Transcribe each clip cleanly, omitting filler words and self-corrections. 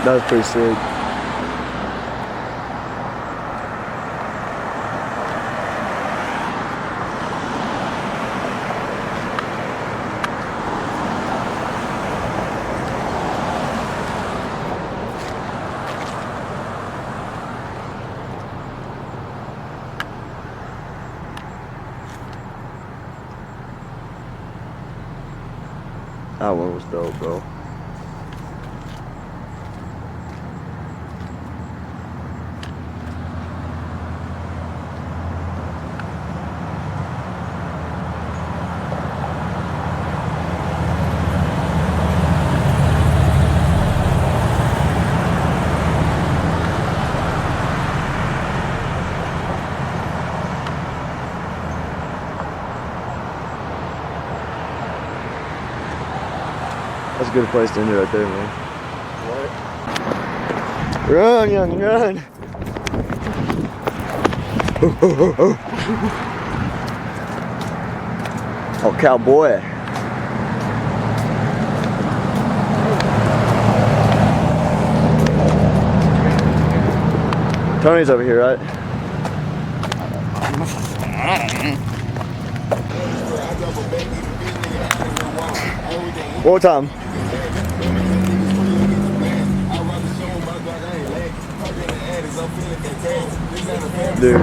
That was pretty sick. That one was dope, bro. That's a good place to end it right there, man. What? Run, young, run! Oh, cowboy. Tony's over here, right? One more time. Dude.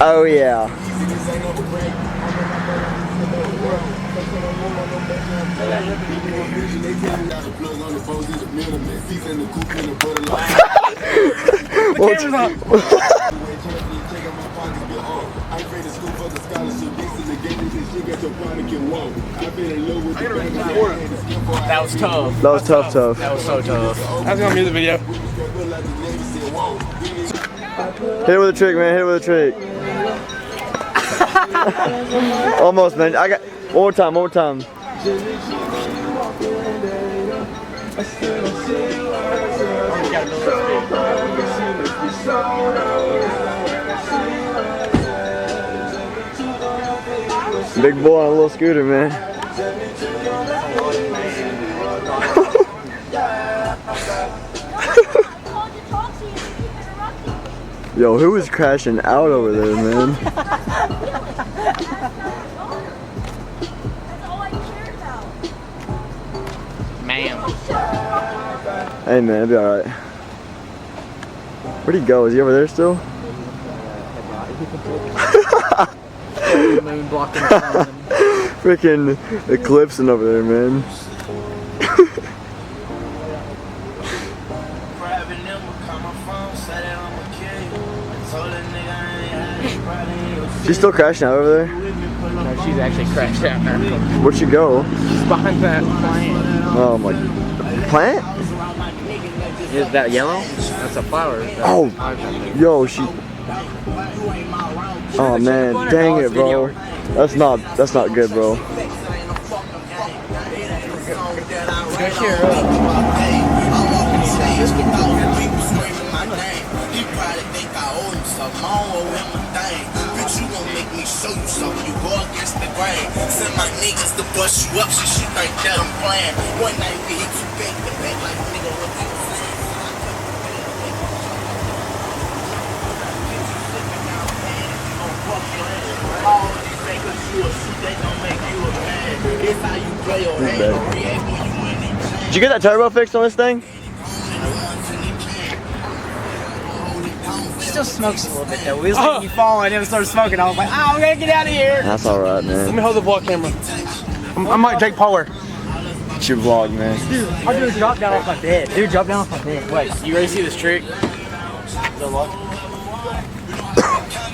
Oh yeah. That was tough. That was tough. That was so tough. I was gonna mute the video. Hit it with a trick, man. Hit it with a trick. Almost, man. I got one more time. One more time. Big boy on a little scooter, man. Yo, who was crashing out over there, man? That's all I care about. Man. Hey, man, it'll be alright. Where'd he go? Is he over there still? Moon blocking the sun. Freaking eclipsing over there, man. She's still crashing out over there? No, she's actually crashed out now. Where'd she go? She's behind that plant. Oh my. Plant? Is that yellow? That's a flower. Oh, yo, she. Oh man, dang it, bro. That's not good, bro. Show you something, you go against the grain. Send my niggas to bust you up, she think that I'm playing. One night we hit you back to back like nigga, what you saying? All these niggas you a shoot, they gon' make you a man. It's how you play your hand, react when you win it. Did you get that turbo fixed on this thing? Still smokes a little bit though. We was letting you fall and it started smoking. I was like, we gotta get out of here. That's alright, Let man. me hold the vlog camera. I'm like Jake Power. It's your vlog, man. Dude, I do a drop down off my bed. Dude, drop down off my bed. Wait, you ready to see this trick?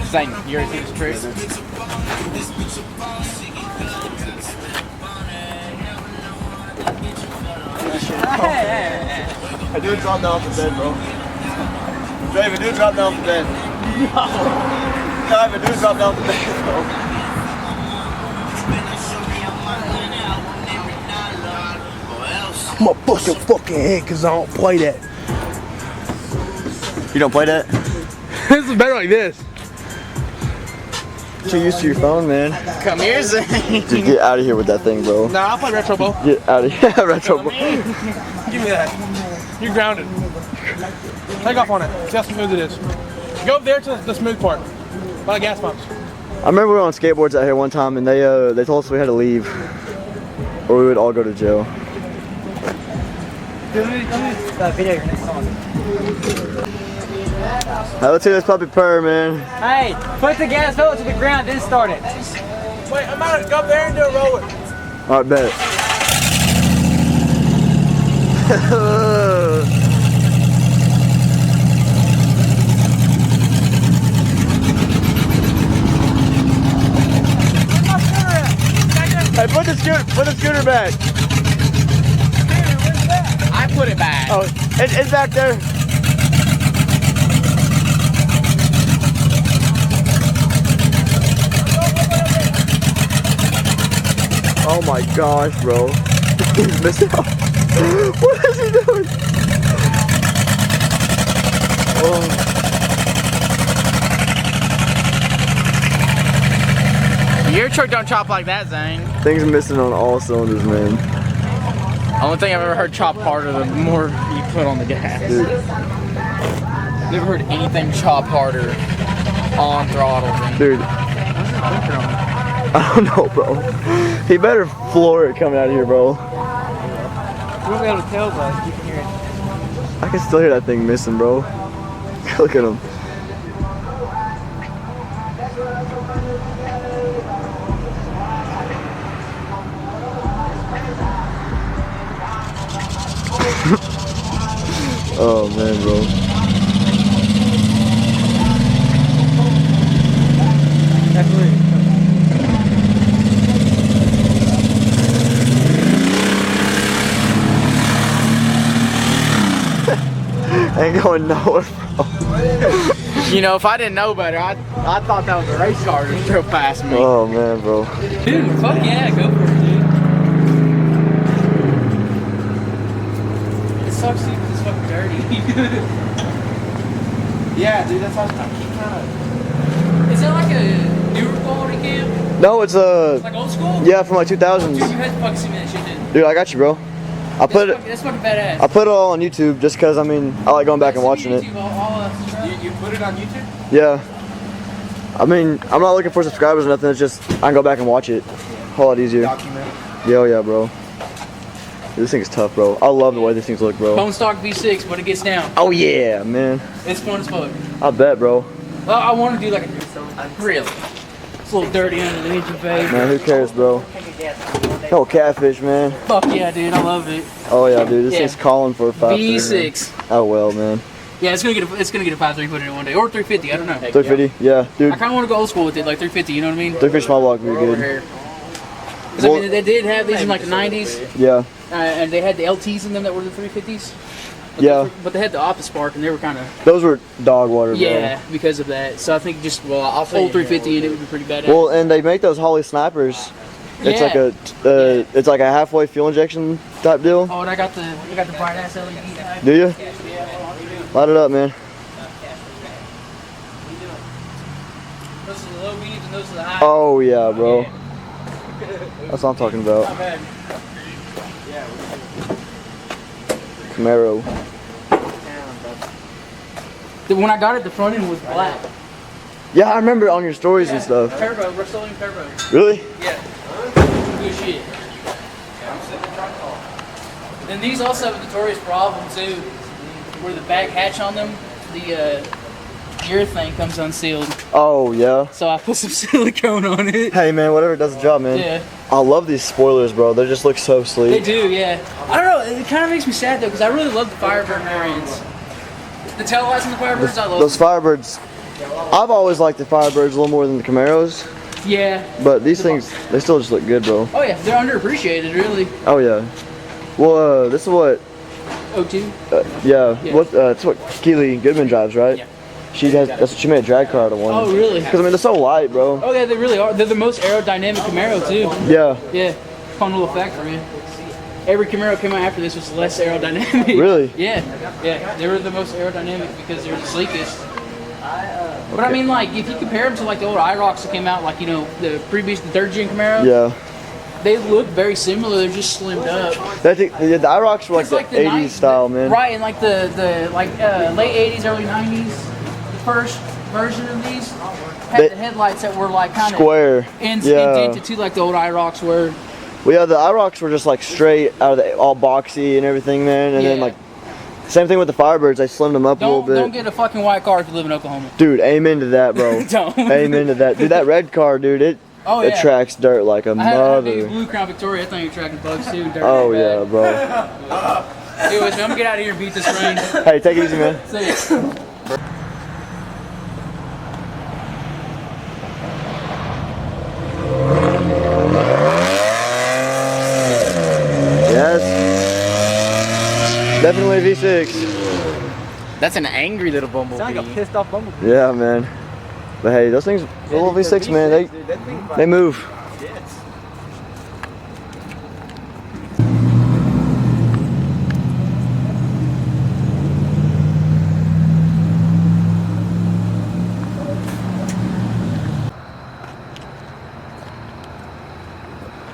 Zane, you ready to see this trick? I do drop down off the bed, bro. David, do drop down off the bed. No. David, do drop down off the bed, bro. I'm gonna bust your fucking head because I don't play that. You don't play that? This is better like this. Too used to your phone, man. Come here, Zane. Dude, get out of here with that thing, bro. Nah, I'll play retro ball. Get out of here. Retro ball. Give me that. You're grounded. Take off on it. See how smooth it is. Go up there to the smooth part. By the gas pumps. I remember we were on skateboards out here one time, and they told us we had to leave, or we would all go to jail. Video your next song. Hey, let's hear this puppy purr, man. Hey, put the gas pedal to the ground, then start it. Wait, I'm about to go up there and do a roller. All right, bet. Hey, put the scooter back. I put it back. Oh, it's back there. Oh my gosh, bro. He's missing out. What is he doing? Oh. Your truck don't chop like that, Zane. Things missing on all cylinders, man. Only thing I've ever heard chop harder the more you put on the gas. Dude. Never heard anything chop harder on throttle than Dude. I don't know, bro. He better floor it coming out of here, bro. You won't be able to tell, but you can hear it. I can still hear that thing missing, bro. Look at him. Oh man, bro. Ain't going nowhere, bro. You know, if I didn't know better, I thought that was a race car that drove past me. Oh man, bro. Dude, fuck yeah, go for it, dude. It sucks, dude, 'cause it's fucking dirty. Yeah, dude, that's how I keep trying to. Is that like a newer quality cam? No, it's Like old school? yeah, from like Dude, you 2000s. had to fucking see me that shit, dude. Dude, I got you, bro. I put it. That's fucking badass. I put it all on YouTube just cause I mean I like going back and watching it. You put it on YouTube? Yeah. I mean I'm not looking for subscribers or nothing. It's just I can go back and watch it. A whole lot easier. Document. Yeah, oh yeah, bro. This thing's tough, bro. I love the way these things look, bro. Bone stock V6 when it gets down. Oh yeah, man. It's fun as fuck. I bet, bro. I want to do like a really. It's a little dirty under the engine bay. Man, who cares, bro? No catfish, man. Fuck yeah, dude. I love it. Oh yeah, dude. This Yeah. thing's calling for a 530. V6. Oh well, man. Yeah, it's gonna get a 5.3 footer in one day, or 350. I don't know. 350. Yeah, dude. I kind of want to go old school with it, like 350. You know what I mean? 350 small block would be good. 'Cause, I mean, they did have these in like the 90s, Yeah. and they had the LTs in them that were the 350s. But Yeah. but they had the Optus Spark, and they were kind of Those were dog water, bro. yeah because of that. So I think just old 350 and it would be pretty badass. Well, and they make those Holly snipers. It's Yeah. like it's like a halfway fuel injection type deal. Oh, and I got the bright ass LED. Do you? Light it up, man. Those are the low beams and those are the high. Oh yeah, bro. That's what I'm talking about. Camaro. When I got it, the front end was black. Yeah, I remember on your stories and stuff. Turbo, Rust-Oleum turbo. Really? Yeah. Good shit. And these also have a notorious problem too, where the back hatch on them, the urethane comes unsealed. Oh yeah. So I put some silicone on it. Hey man, whatever does the job, man. Yeah. I love these spoilers, bro. They just look so They sleek. do, yeah. I don't know, it kind of makes me sad though, because I really love the Firebird variants. The tail lights on the Firebirds, I love Those Firebirds. I've always liked the Firebirds a little more than the Camaros, Yeah. but these things they still just look good, bro. Oh yeah, they're underappreciated, really. Oh yeah. Well, this is what. O2? Yeah. Yeah. What? It's what Keely Goodman drives, right? Yeah. She has. That's what she made a drag car out of one. Oh, really? Because I mean, they're so light, bro. Oh yeah, they really are. They're the most aerodynamic Camaro too. Yeah. Yeah, fun little fact for you. Every Camaro came out after this was less aerodynamic. Really? Yeah, yeah. They were the most aerodynamic because they were the sleekest. But I mean, like, if you compare them to like the old IROCs that came out, like, you know, the previous, the third gen Camaros, Yeah. they look very similar. They're just slimmed up. I think the IROCs were like It's the like the 80s 90s style, man. Right, and like the late 80s, early 90s, the first version of these had the headlights that were like kind of Square. indented too, like the old IROCs were. Well, yeah, the IROCs were just like straight out of the all boxy and everything, man. And then Yeah. like same thing with the Firebirds. They slimmed them up a little Don't bit. get a fucking white car if you live in Oklahoma. Dude, amen to that, bro. Don't. Amen to that. Dude, that red car, dude, it Oh, it yeah. tracks dirt like a I had a big mother. blue Crown Victoria. I think you're tracking bugs too. Dirt Oh bad. yeah, bro. Anyways, man, I'm gonna get out of here and beat this rain. Hey, take it easy, man. See ya. Yes. Definitely a V6. That's an angry little bumblebee. Sound like a pissed off bumblebee. Yeah, man. But hey, those things, the little V6, man, they move.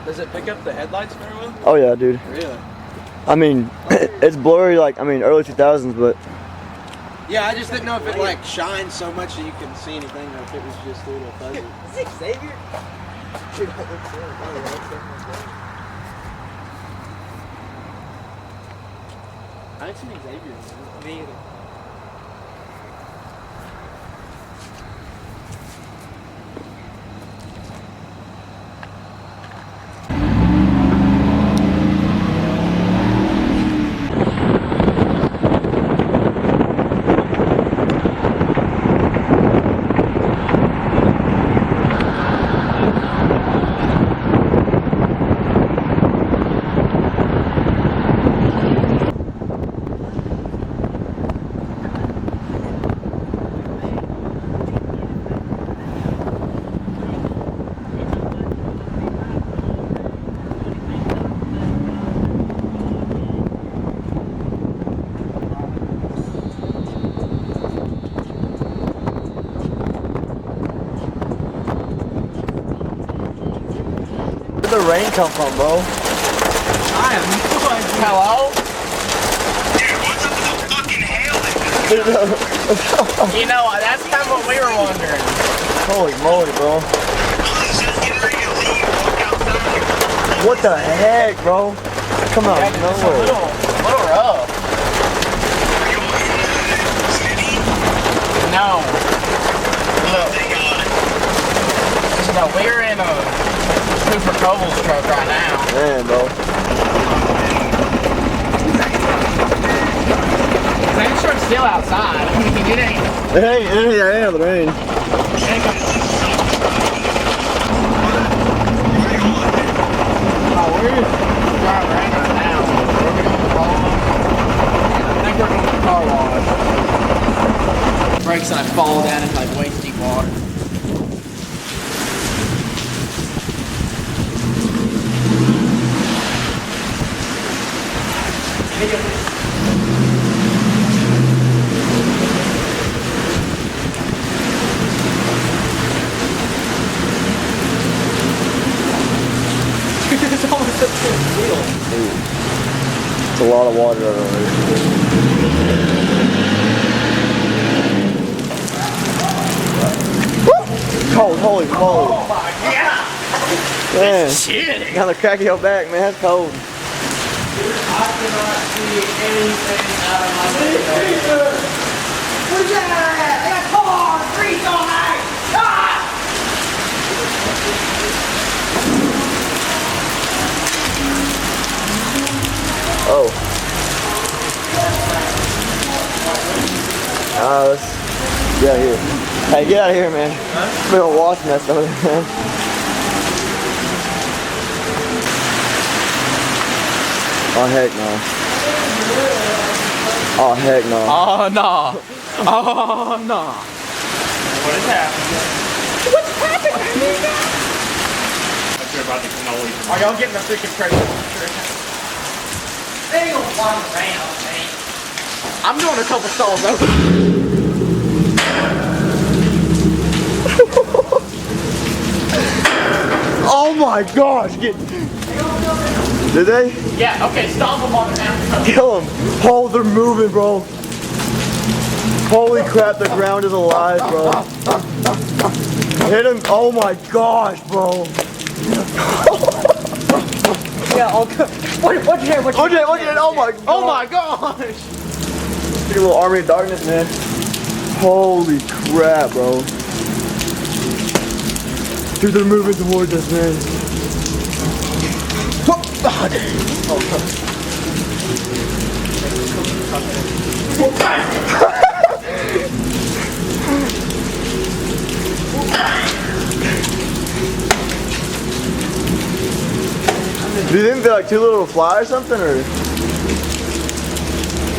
Does it pick up the headlights very well? Oh yeah, dude. Really? I mean, it's blurry, like, I mean, early 2000s, but Yeah, I just didn't know if it like shines so much that you couldn't see anything, or if it was just a little fuzzy. Is it Xavier? I ain't seen Xavier. Me either. where'd the rain come from, bro? Hello? You know, that's kind of what we were wondering. Holy moly, bro. What the heck, bro? Come on, It's a nowhere. little rough. No. Look. No, we're in a Cooper Coble's truck right now. Man, bro. That truck's still outside. I mean, it ain't. It ain't the rain. Oh, we're driving right now. We're going to the car wash. I think we're going to the car wash. Brakes and I fall down into like waist deep water. It's almost up to the wheel. It's a lot of water over there. Cold, holy moly. Oh my god! Man, Shit! got the crack of your back, man. That's cold. I cannot see anything out of my window. Where's that at? I got car, grease all night. Ah! Oh. Let's get out of here. Hey, get out of here, man. Big old wasp nest over there, man. Oh, heck no. Oh, heck no. Oh, no. Oh, no. What is happening? Are y'all getting the freaking pressure? They ain't gonna fly around, man. I'm doing a couple stalls over. Oh my gosh! Did they? Yeah, okay, stomp them on the ground. Kill them. Oh, they're moving, bro. Holy crap, the ground is alive, bro. Hit him. Oh my gosh, bro. Yeah, I'll go. What's your name? OJ, oh my gosh. Get a little army of darkness, man. Holy crap, bro. Dude, they're moving towards us, man. Do you think they're like too little to fly or something, or?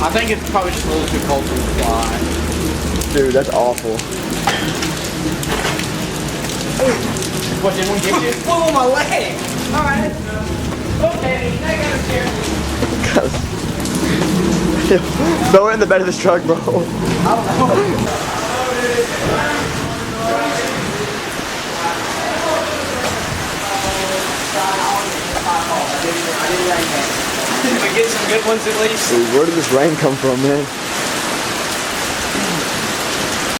I think it's probably just a little too cold to fly. Dude, that's awful. What, did one get you? Flew on my leg. All right. Okay, I got a chair. Throw it in the bed of this truck, bro. Did we get some good ones at least? Dude, where did this rain come from, man?